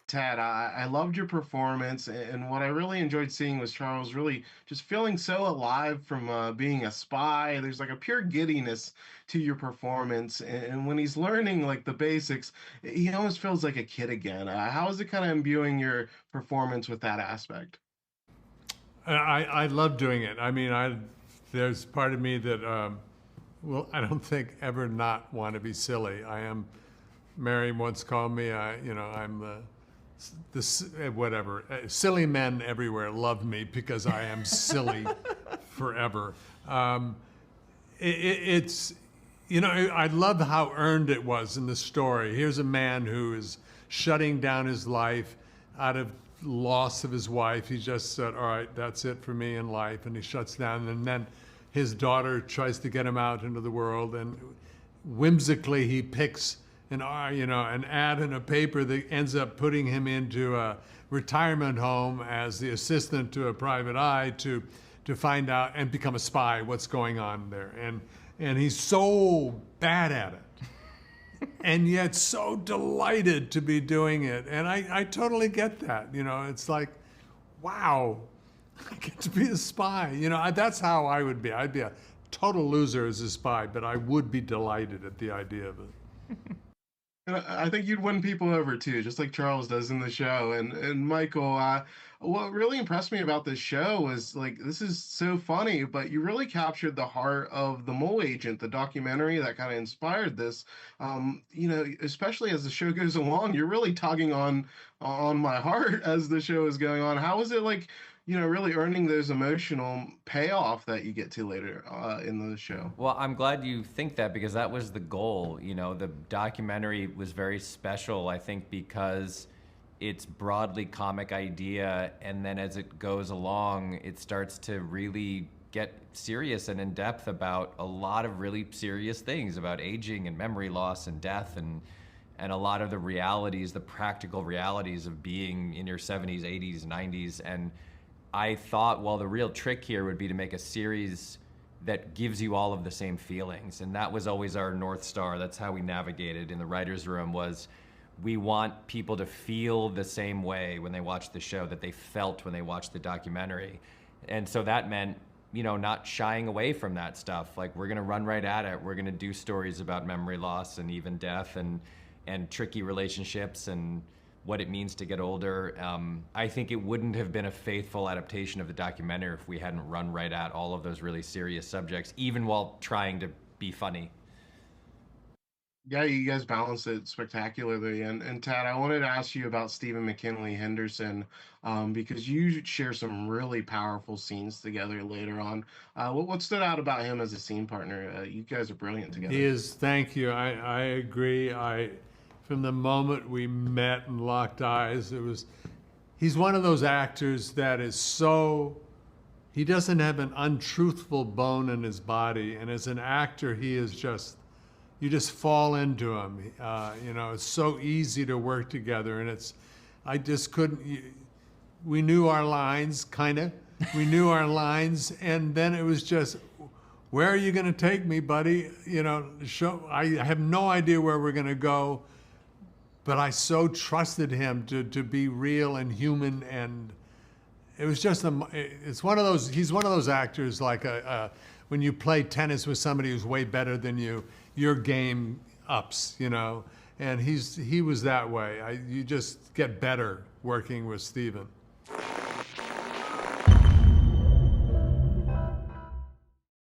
Ted, I loved your performance, and what I really enjoyed seeing was Charles really just feeling so alive from being a spy. There's like a pure giddiness to your performance, and when he's learning like the basics, he almost feels like a kid again. How is it kind of imbuing your performance with that aspect? I love doing it. I mean, there's part of me that I don't think ever not want to be silly. I am. Mary once called me. I'm the whatever. Silly men everywhere love me because I am silly forever. It's I love how earned it was in the story. Here's a man who is shutting down his life out of loss of his wife. He just said, all right, that's it for me in life, and he shuts down. And then his daughter tries to get him out into the world, and whimsically he picks an ad in a paper that ends up putting him into a retirement home as the assistant to a private eye to find out and become a spy what's going on there. And he's so bad at it. And yet so delighted to be doing it. And I totally get that. It's like, wow, I get to be a spy. That's how I would be. I'd be a total loser as a spy, but I would be delighted at the idea of it. And I think you'd win people over too, just like Charles does in the show. And Michael, what really impressed me about this show was like this is so funny, but you really captured the heart of the mole agent, the documentary that kind of inspired this. Especially as the show goes along, you're really tugging on my heart as the show is going on. How was it like, really earning those emotional payoff that you get to later in the show? Well, I'm glad you think that because that was the goal. The documentary was very special, I think, because it's broadly comic idea, and then as it goes along, it starts to really get serious and in depth about a lot of really serious things about aging and memory loss and death and a lot of the realities, the practical realities of being in your 70s, 80s, 90s. And I thought, well, the real trick here would be to make a series that gives you all of the same feelings. And that was always our North Star. That's how we navigated in the writer's room was we want people to feel the same way when they watch the show that they felt when they watched the documentary. And so that meant, not shying away from that stuff. Like, we're gonna run right at it. We're gonna do stories about memory loss and even death and tricky relationships and what it means to get older. I think it wouldn't have been a faithful adaptation of the documentary if we hadn't run right at all of those really serious subjects, even while trying to be funny. Yeah, you guys balanced it spectacularly. And Tad, I wanted to ask you about Stephen McKinley Henderson, because you share some really powerful scenes together later on. What stood out about him as a scene partner? You guys are brilliant He together. is, thank you. I agree. From the moment we met and locked eyes, he's one of those actors that is he doesn't have an untruthful bone in his body. And as an actor, you just fall into him. It's so easy to work together, and I just couldn't. We knew our lines, kind of. We knew our lines, and then it was just, where are you going to take me, buddy? I have no idea where we're going to go, but I so trusted him to be real and human, and it was just it's one of those. He's one of those actors like when you play tennis with somebody who's way better than you, your game ups, and he was that way. You just get better working with Stephen.